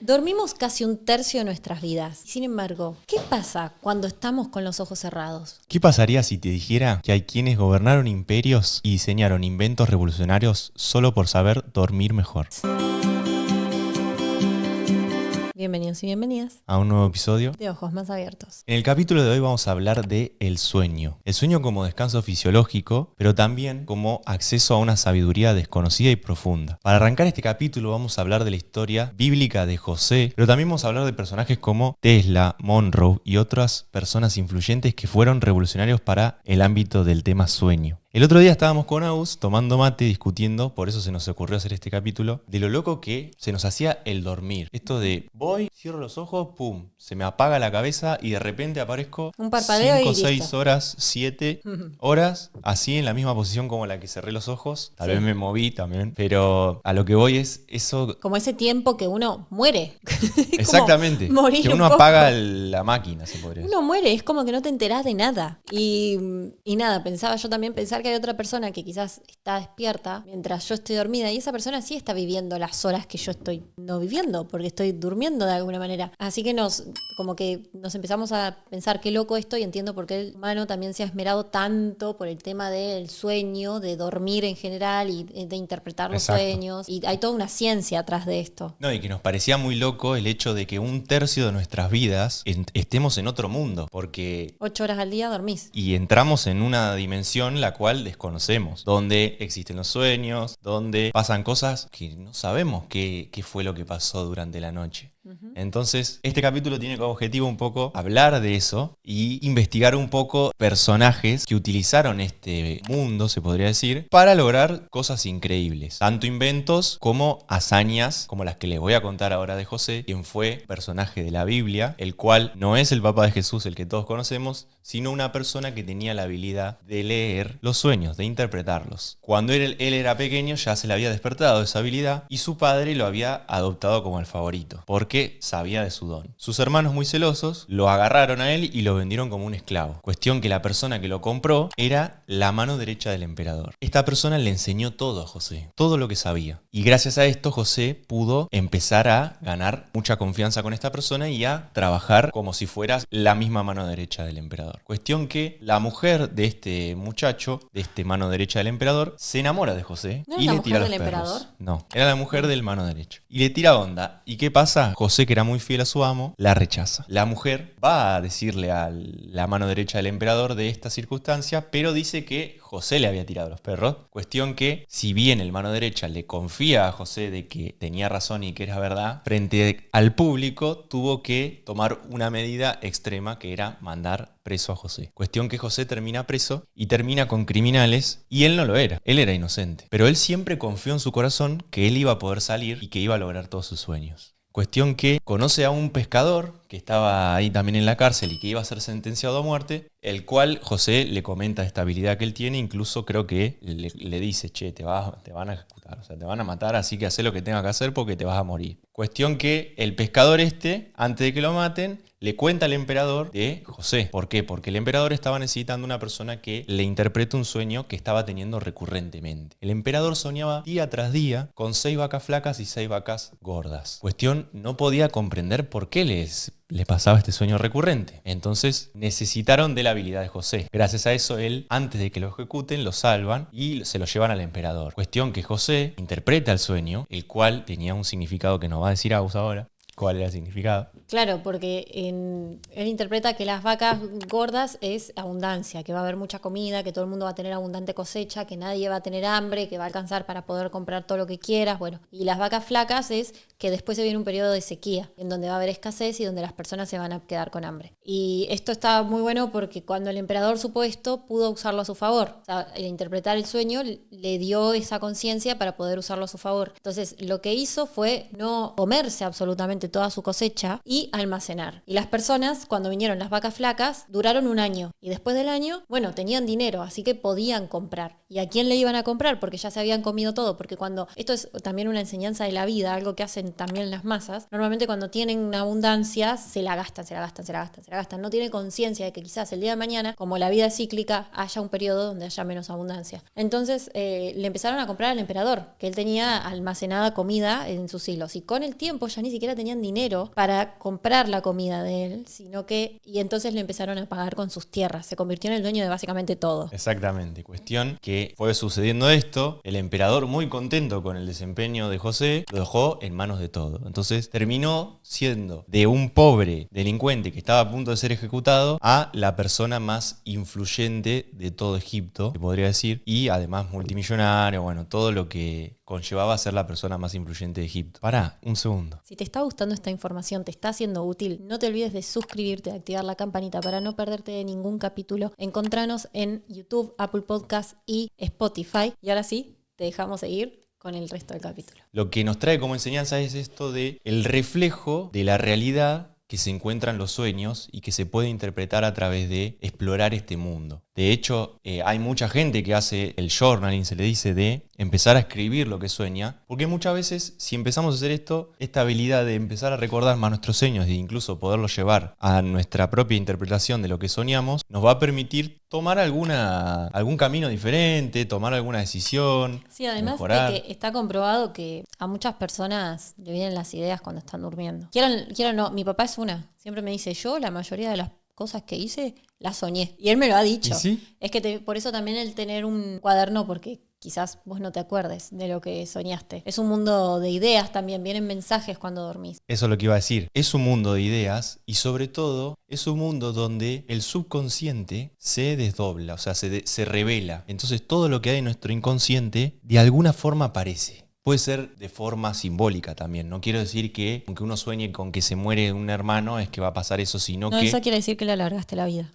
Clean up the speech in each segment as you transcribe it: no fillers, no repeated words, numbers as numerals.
Dormimos casi un tercio de nuestras vidas. Sin embargo, ¿qué pasa cuando estamos con los ojos cerrados? ¿Qué pasaría si te dijera que hay quienes gobernaron imperios y diseñaron inventos revolucionarios solo por saber dormir mejor? Bienvenidos y bienvenidas A un nuevo episodio. de Ojos Más Abiertos. En el capítulo de hoy vamos a hablar de el sueño. El sueño como descanso fisiológico, pero también como acceso a una sabiduría desconocida y profunda. Para arrancar este capítulo vamos a hablar de la historia bíblica de José, pero también vamos a hablar de personajes como Tesla, Monroe y otras personas influyentes que fueron revolucionarios para el ámbito del tema sueño. El otro día estábamos con Aus tomando mate, discutiendo, por eso se nos ocurrió hacer este capítulo, de lo loco que se nos hacía el dormir. Esto de voy, cierro los ojos, pum, se me apaga la cabeza y de repente aparezco Un parpadeo 5, y 6 listo. horas, 7 horas, así en la misma posición como la que cerré los ojos. Tal Sí. vez me moví también, pero a lo que voy es eso. Como ese tiempo que uno muere. Es Exactamente, como morir que un uno poco. apaga la máquina, se podría decir. Uno muere, es como que no te enterás de nada. Y nada, pensaba yo también pensar que hay otra persona que quizás está despierta mientras yo estoy dormida y esa persona sí está viviendo las horas que yo estoy no viviendo, porque estoy durmiendo de alguna manera. Así que como que nos empezamos a pensar qué loco esto y entiendo por qué el humano también se ha esmerado tanto por el tema del sueño, de dormir en general y de interpretar los Exacto. sueños. Y hay toda una ciencia atrás de esto. No, y que nos parecía muy loco el hecho de que un tercio de nuestras vidas estemos en otro mundo, porque 8 horas al día dormís. y entramos en una dimensión la cual desconocemos, donde existen los sueños, donde pasan cosas que no sabemos qué fue lo que pasó durante la noche. Entonces, este capítulo tiene como objetivo un poco hablar de eso y investigar un poco personajes que utilizaron este mundo, se podría decir, para lograr cosas increíbles. Tanto inventos como hazañas, como las que les voy a contar ahora de José, quien fue personaje de la Biblia, el cual no es el papá de Jesús, el que todos conocemos, sino una persona que tenía la habilidad de leer los sueños, de interpretarlos. Cuando él era pequeño ya se le había despertado esa habilidad y su padre lo había adoptado como el favorito, porque sabía de su don. Sus hermanos muy celosos lo agarraron a él y lo vendieron como un esclavo. Cuestión que la persona que lo compró era la mano derecha del emperador. Esta persona le enseñó todo a José, todo lo que sabía. Y gracias a esto José pudo empezar a ganar mucha confianza con esta persona y a trabajar como si fuera la misma mano derecha del emperador. Cuestión que la mujer de este muchacho, de este mano derecha del emperador, se enamora de José ¿No era y la le mujer tira los del perros. emperador? No, era la mujer del mano derecho. Y le tira onda. ¿Y qué pasa? José, que era muy fiel a su amo, la rechaza. La mujer va a decirle a la mano derecha del emperador de esta circunstancia, pero dice que José le había tirado los perros. Cuestión que, si bien el mano derecha le confía a José de que tenía razón y que era verdad, frente al público tuvo que tomar una medida extrema que era mandar preso a José. Cuestión que José termina preso y termina con criminales y él no lo era, él era inocente. Pero él siempre confió en su corazón que él iba a poder salir y que iba a lograr todos sus sueños. Cuestión que conoce a un pescador que estaba ahí también en la cárcel y que iba a ser sentenciado a muerte, el cual José le comenta esta habilidad que él tiene, incluso creo que le dice, che, te van a ejecutar, o sea, te van a matar, así que haz lo que tengas que hacer porque te vas a morir. Cuestión que el pescador antes de que lo maten, le cuenta al emperador de José. ¿Por qué? Porque el emperador estaba necesitando una persona que le interprete un sueño que estaba teniendo recurrentemente. El emperador soñaba día tras día con 6 vacas flacas y 6 vacas gordas. Cuestión, no podía comprender por qué le pasaba este sueño recurrente. Entonces necesitaron de la habilidad de José. Gracias a eso él, antes de que lo ejecuten, lo salvan y se lo llevan al emperador. Cuestión que José interpreta el sueño, el cual tenía un significado que nos va a decir Agus ahora. ¿Cuál era el significado? Claro, porque él interpreta que las vacas gordas es abundancia, que va a haber mucha comida, que todo el mundo va a tener abundante cosecha, que nadie va a tener hambre, que va a alcanzar para poder comprar todo lo que quieras. Bueno, y las vacas flacas es que después se viene un periodo de sequía, en donde va a haber escasez y donde las personas se van a quedar con hambre. Y esto está muy bueno porque cuando el emperador supo esto, pudo usarlo a su favor. O sea, el interpretar el sueño le dio esa conciencia para poder usarlo a su favor. Entonces, lo que hizo fue no comerse absolutamente toda su cosecha y almacenar. Y las personas, cuando vinieron las vacas flacas, duraron un año. Y después del año, bueno, tenían dinero, así que podían comprar. ¿Y a quién le iban a comprar? Porque ya se habían comido todo. Porque esto es también una enseñanza de la vida, algo que hacen también las masas. Normalmente cuando tienen abundancia, se la gastan. No tienen conciencia de que quizás el día de mañana, como la vida es cíclica, haya un periodo donde haya menos abundancia. Entonces le empezaron a comprar al emperador, que él tenía almacenada comida en sus hilos. Y con el tiempo ya ni siquiera tenían tenían dinero para comprar la comida de él, sino que, y entonces le empezaron a pagar con sus tierras. Se convirtió en el dueño de básicamente todo. Exactamente, cuestión que fue sucediendo esto, el emperador muy contento con el desempeño de José, lo dejó en manos de todo. Entonces terminó siendo de un pobre delincuente que estaba a punto de ser ejecutado a la persona más influyente de todo Egipto, se podría decir, y además multimillonario, bueno, todo lo que conllevaba a ser la persona más influyente de Egipto. Pará, un segundo. Si te está gustando esta información, te está siendo útil, no te olvides de suscribirte, de activar la campanita para no perderte de ningún capítulo. Encontranos en YouTube, Apple Podcasts y Spotify. Y ahora sí, te dejamos seguir con el resto del capítulo. Lo que nos trae como enseñanza es esto de el reflejo de la realidad que se encuentran los sueños y que se puede interpretar a través de explorar este mundo. De hecho, hay mucha gente que hace el journaling, se le dice, de empezar a escribir lo que sueña, porque muchas veces, si empezamos a hacer esto, esta habilidad de empezar a recordar más nuestros sueños e incluso poderlos llevar a nuestra propia interpretación de lo que soñamos, nos va a permitir tomar algún camino diferente, tomar alguna decisión, sí, además mejorar. de que está comprobado que a muchas personas le vienen las ideas cuando están durmiendo. Quiero no, mi papá es una. Siempre me dice, yo la mayoría de las cosas que hice las soñé. Y él me lo ha dicho. ¿Y sí? Es que por eso también el tener un cuaderno, porque quizás vos no te acuerdes de lo que soñaste. Es un mundo de ideas también, vienen mensajes cuando dormís. Eso es lo que iba a decir. Es un mundo de ideas y sobre todo es un mundo donde el subconsciente se desdobla, o sea, se revela. Entonces todo lo que hay en nuestro inconsciente de alguna forma aparece. Puede ser de forma simbólica también. No quiero decir que aunque uno sueñe con que se muere un hermano es que va a pasar eso, sino No, que... eso quiere decir que le alargaste la vida.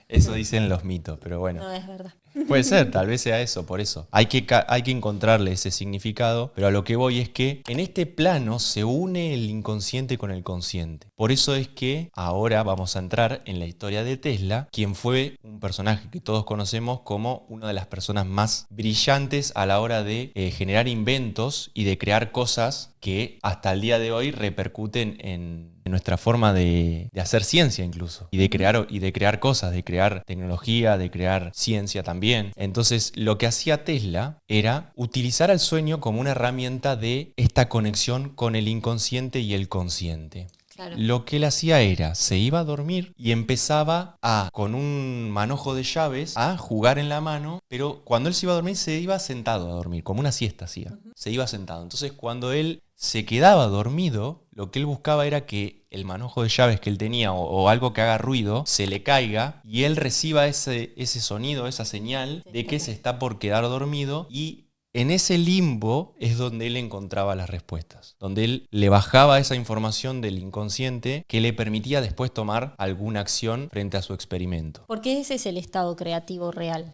Eso dicen los mitos, pero bueno. No, es verdad. Puede ser, tal vez sea eso, por eso. Hay que encontrarle ese significado, pero a lo que voy es que en este plano se une el inconsciente con el consciente. Por eso es que ahora vamos a entrar en la historia de Tesla, quien fue un personaje que todos conocemos como una de las personas más brillantes a la hora de generar inventos y de crear cosas que hasta el día de hoy repercuten en nuestra forma de hacer ciencia incluso, y de crear cosas, de crear tecnología, de crear ciencia también. Entonces, lo que hacía Tesla era utilizar el sueño como una herramienta de esta conexión con el inconsciente y el consciente. Claro. Lo que él hacía era, se iba a dormir y empezaba con un manojo de llaves, a jugar en la mano, pero cuando él se iba a dormir, se iba sentado a dormir, como una siesta hacía. Se iba sentado. Entonces, cuando él se quedaba dormido, lo que él buscaba era que el manojo de llaves que él tenía o algo que haga ruido se le caiga y él reciba ese sonido, esa señal de que se está por quedar dormido, y en ese limbo es donde él encontraba las respuestas, donde él le bajaba esa información del inconsciente que le permitía después tomar alguna acción frente a su experimento. Porque ese es el estado creativo real.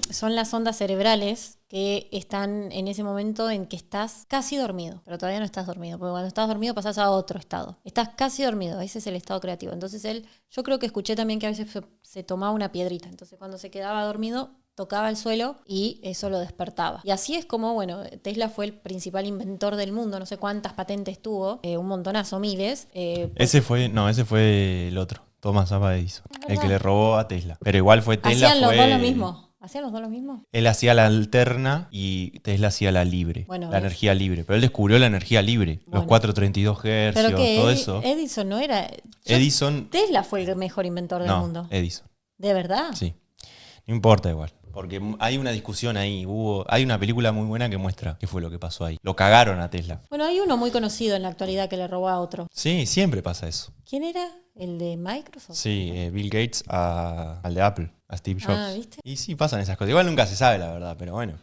Son las ondas cerebrales que están en ese momento en que estás casi dormido, pero todavía no estás dormido, porque cuando estás dormido pasás a otro estado. Estás casi dormido, ese es el estado creativo. Entonces yo creo que escuché también que a veces se tomaba una piedrita, entonces cuando se quedaba dormido tocaba el suelo y eso lo despertaba. Y así es como, bueno, Tesla fue el principal inventor del mundo, no sé cuántas patentes tuvo, un montonazo, miles. Ese fue el otro, Thomas Alva Edison, el que le robó a Tesla. Pero igual fue Tesla. ¿Hacían los dos lo mismo? ¿Hacían los dos lo mismo? Él hacía la alterna y Tesla hacía la libre, bueno, la energía libre. Pero él descubrió la energía libre, los 432 Hz, pero que todo eso. Edison no era... Edison... Tesla fue el mejor inventor del mundo. Edison. ¿De verdad? Sí. No importa igual. Porque hay una discusión ahí, hay una película muy buena que muestra qué fue lo que pasó ahí. Lo cagaron a Tesla. Bueno, hay uno muy conocido en la actualidad que le robó a otro. Sí, siempre pasa eso. ¿Quién era? ¿El de Microsoft? Sí, Bill Gates al de Apple, a Steve Jobs. Ah, ¿viste? Y sí, pasan esas cosas. Igual nunca se sabe la verdad, pero bueno.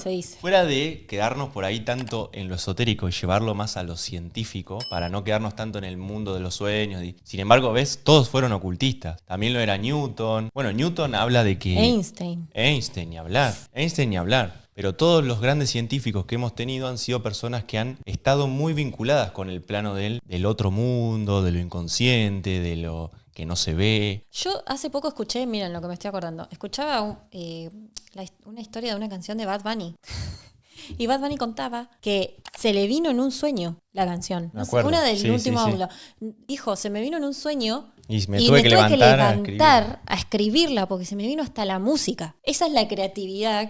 Se dice. Fuera de quedarnos por ahí tanto en lo esotérico y llevarlo más a lo científico, para no quedarnos tanto en el mundo de los sueños. Sin embargo, ves, todos fueron ocultistas. También lo era Newton. Bueno, Newton habla de que... Einstein, ni hablar. Pero todos los grandes científicos que hemos tenido han sido personas que han estado muy vinculadas con el plano del otro mundo, de lo inconsciente, de lo que no se ve. Yo hace poco escuché, miren lo que me estoy acordando, escuchaba una historia de una canción de Bad Bunny. Y Bad Bunny contaba que se le vino en un sueño la canción. Me acuerdo. Una del último sí. audio. Dijo, se me vino en un sueño Y me Y tuve me que tuve que levantar a escribir. levantar a escribirla porque se me vino hasta la música. Esa es la creatividad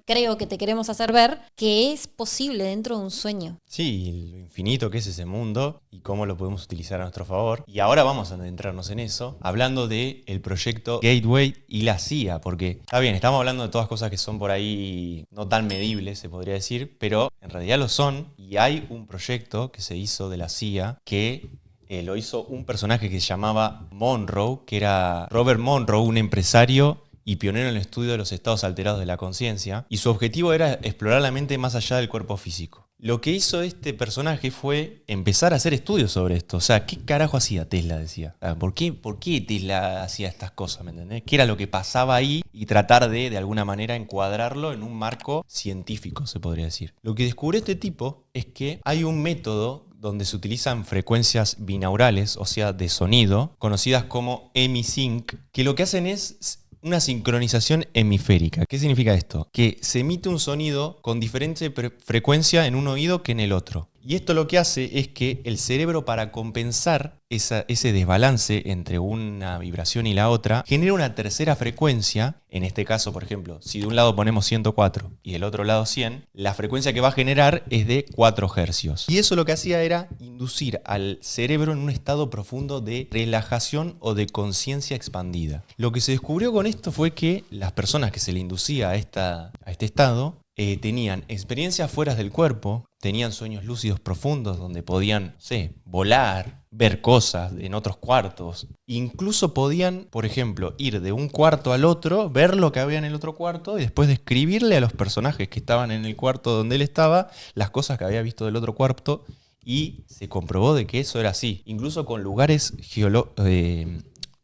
creo que te queremos hacer ver que es posible dentro de un sueño. Sí, lo infinito que es ese mundo y cómo lo podemos utilizar a nuestro favor. Y ahora vamos a adentrarnos en eso, hablando del proyecto Gateway y la CIA, porque está bien, estamos hablando de todas cosas que son por ahí no tan medibles, se podría decir, pero en realidad lo son. Y hay un proyecto que se hizo de la CIA que lo hizo un personaje que se llamaba Monroe, que era Robert Monroe, un empresario y pionero en el estudio de los estados alterados de la conciencia, y su objetivo era explorar la mente más allá del cuerpo físico. Lo que hizo este personaje fue empezar a hacer estudios sobre esto. O sea, ¿qué carajo hacía Tesla? Decía. ¿Por qué Tesla hacía estas cosas? ¿Me entendés? ¿Qué era lo que pasaba ahí? Y tratar de alguna manera, encuadrarlo en un marco científico, se podría decir. Lo que descubrió este tipo es que hay un método donde se utilizan frecuencias binaurales, o sea, de sonido, conocidas como hemisync, que lo que hacen es una sincronización hemisférica. ¿Qué significa esto? Que se emite un sonido con diferente frecuencia en un oído que en el otro. Y esto lo que hace es que el cerebro, para compensar ese desbalance entre una vibración y la otra, genera una tercera frecuencia. En este caso, por ejemplo, si de un lado ponemos 104 y del otro lado 100, la frecuencia que va a generar es de 4 hercios. Y eso lo que hacía era inducir al cerebro en un estado profundo de relajación o de conciencia expandida. Lo que se descubrió con esto fue que las personas que se le inducía a este estado tenían experiencias fuera del cuerpo, tenían sueños lúcidos profundos donde podían, no sé, volar, ver cosas en otros cuartos. Incluso podían, por ejemplo, ir de un cuarto al otro, ver lo que había en el otro cuarto y después describirle a los personajes que estaban en el cuarto donde él estaba las cosas que había visto del otro cuarto, y se comprobó de que eso era así. Incluso con lugares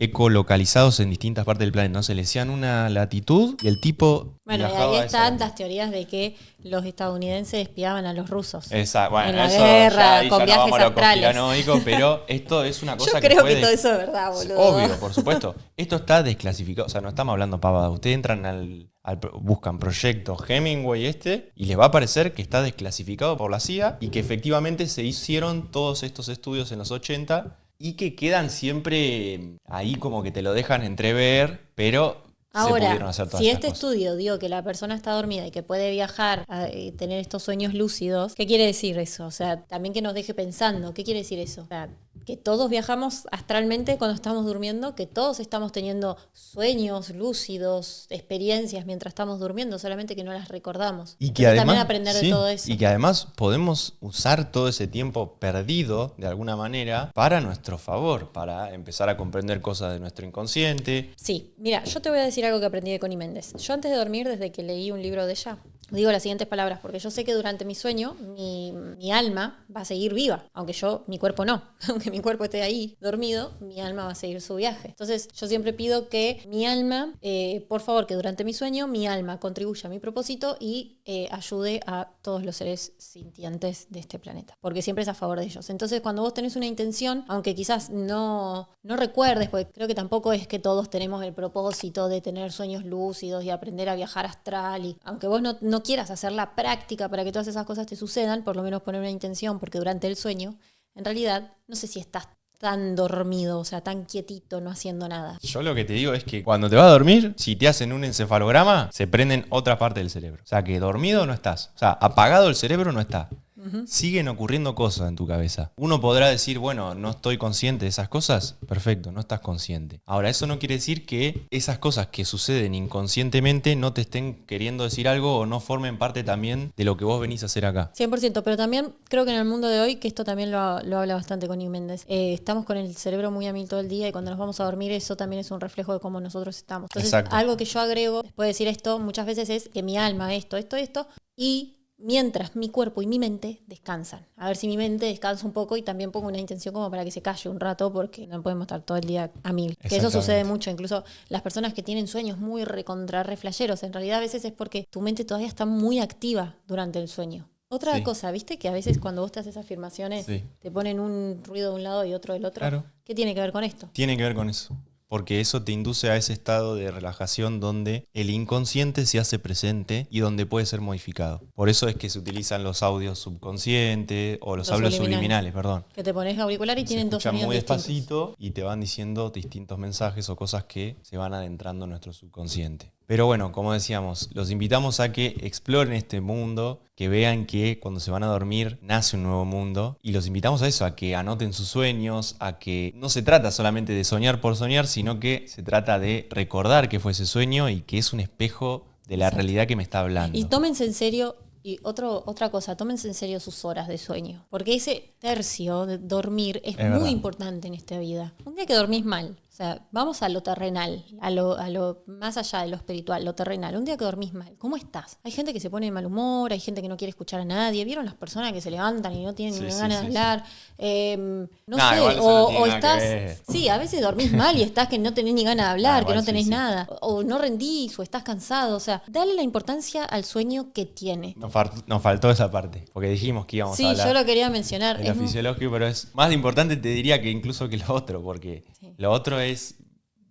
ecolocalizados en distintas partes del planeta. No se le decían una latitud y el tipo Bueno, y viajaba ahí a esa están latitud. las teorías de que los estadounidenses espiaban a los rusos Exacto. Bueno, en la eso guerra, ahí con ya no viajes vamos a lo astrales. conspiranoico, pero esto es una cosa Yo que creo fue que todo eso es verdad, boludo. Obvio, por supuesto. Esto está desclasificado, o sea, no estamos hablando pavada. Ustedes entran buscan proyecto Hemingway y les va a aparecer que está desclasificado por la CIA y que efectivamente se hicieron todos estos estudios en los 80 y que quedan siempre ahí como que te lo dejan entrever, pero se pudieron Ahora, hacer todas si estas este cosas. estudio dio que la persona está dormida y que puede viajar, tener estos sueños lúcidos, ¿qué quiere decir eso? O sea, también que nos deje pensando, ¿qué quiere decir eso? O sea, que todos viajamos astralmente cuando estamos durmiendo, que todos estamos teniendo sueños lúcidos, experiencias mientras estamos durmiendo, solamente que no las recordamos. Y que Entonces además, también aprender de sí, todo eso. y que además podemos usar todo ese tiempo perdido, de alguna manera, para nuestro favor, para empezar a comprender cosas de nuestro inconsciente. Sí, mira, yo te voy a decir algo que aprendí de Connie Méndez. Yo antes de dormir, desde que leí un libro de ella, digo las siguientes palabras, porque yo sé que durante mi sueño mi alma va a seguir viva, aunque mi cuerpo no, aunque mi cuerpo esté ahí dormido, mi alma va a seguir su viaje. Entonces yo siempre pido que mi alma, por favor, que durante mi sueño mi alma contribuya a mi propósito y ayude a todos los seres sintientes de este planeta, porque siempre es a favor de ellos. Entonces cuando vos tenés una intención, aunque quizás no recuerdes, porque creo que tampoco es que todos tenemos el propósito de tener sueños lúcidos y aprender a viajar astral, y aunque vos no quieras hacer la práctica para que todas esas cosas te sucedan, por lo menos poner una intención, porque durante el sueño, en realidad, no sé si estás tan dormido, o sea, tan quietito, no haciendo nada. Yo lo que te digo es que cuando te vas a dormir, si te hacen un encefalograma, se prenden otra parte del cerebro. O sea, que dormido no estás. O sea, apagado el cerebro no está. Siguen ocurriendo cosas en tu cabeza. Uno podrá decir, bueno, no estoy consciente de esas cosas. Perfecto, no estás consciente. Ahora, eso no quiere decir que esas cosas que suceden inconscientemente no te estén queriendo decir algo o no formen parte también de lo que vos venís a hacer acá. 100%, pero también creo que en el mundo de hoy, que esto también lo habla bastante con Connie Méndez, estamos con el cerebro muy a mil todo el día y cuando nos vamos a dormir eso también es un reflejo de cómo nosotros estamos. Entonces, Exacto. algo que yo agrego después de decir esto muchas veces es que mi alma esto, y mientras mi cuerpo y mi mente descansan. A ver si mi mente descansa un poco y también pongo una intención como para que se calle un rato porque no podemos estar todo el día a mil. Que eso sucede mucho, incluso las personas que tienen sueños muy reflayeros, en realidad a veces es porque tu mente todavía está muy activa durante el sueño. Otra cosa, ¿viste? Que a veces cuando vos te haces afirmaciones te ponen un ruido de un lado y otro del otro. Claro. ¿Qué tiene que ver con esto? Tiene que ver con eso. porque eso te induce a ese estado de relajación donde el inconsciente se hace presente y donde puede ser modificado. Por eso es que se utilizan los audios subconscientes o los audios subliminales, perdón. Que te pones auricular y tienen dos sonidos muy distintos. despacito y te van diciendo distintos mensajes o cosas que se van adentrando en nuestro subconsciente. Pero bueno, como decíamos, los invitamos a que exploren este mundo, que vean que cuando se van a dormir nace un nuevo mundo, y los invitamos a eso, a que anoten sus sueños, a que no se trata solamente de soñar por soñar, sino que se trata de recordar que fue ese sueño y que es un espejo de la realidad que me está hablando. Y tómense en serio. Y otra cosa, tómense en serio sus horas de sueño. Porque ese tercio de dormir es muy verdad. importante en esta vida. Un día que dormís mal, o sea, vamos a lo terrenal, a lo más allá de lo espiritual, lo terrenal. Un día que dormís mal, ¿cómo estás? Hay gente que se pone de mal humor, hay gente que no quiere escuchar a nadie. ¿Vieron las personas que se levantan y no tienen ni ganas de hablar? No sé, o estás... Sí, a veces dormís mal y estás que no tenés ni ganas de hablar, que no tenés nada. O no rendís, o estás cansado. O sea, dale la importancia al sueño que tiene. Nos faltó esa parte, porque dijimos que íbamos a hablar. Sí, yo lo quería mencionar. De lo fisiológico, pero es más importante, te diría, que incluso que lo otro, porque lo otro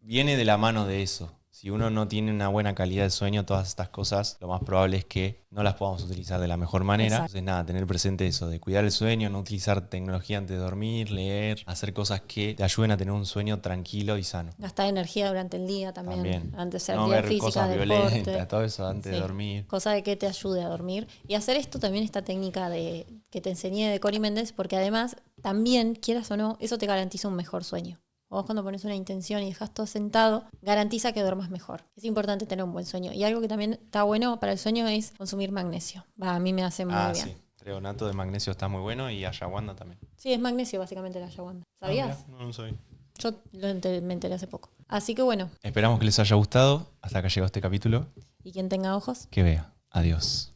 viene de la mano de eso. Si uno no tiene una buena calidad de sueño, todas estas cosas, lo más probable es que no las podamos utilizar de la mejor manera. Exacto. Entonces, nada, tener presente eso, de cuidar el sueño, no utilizar tecnología antes de dormir, leer, hacer cosas que te ayuden a tener un sueño tranquilo y sano. Gastar energía durante el día también. Antes de hacer no actividad ver física, cosas deporte. violentas, todo eso antes de dormir. Cosa de que te ayude a dormir. Y hacer esto también, esta técnica que te enseñé de Cori Méndez, porque además también, quieras o no, eso te garantiza un mejor sueño. Vos cuando pones una intención y dejas todo sentado, garantiza que duermas mejor. Es importante tener un buen sueño. Y algo que también está bueno para el sueño es consumir magnesio. A mí me hace muy bien. Sí. Treonato de magnesio está muy bueno y ayahuasca también. Sí, es magnesio básicamente la ayahuasca. ¿Sabías? No lo sabía. Yo me enteré hace poco. Así que bueno. Esperamos que les haya gustado. Hasta acá llegó este capítulo. Y quien tenga ojos, que vea. Adiós.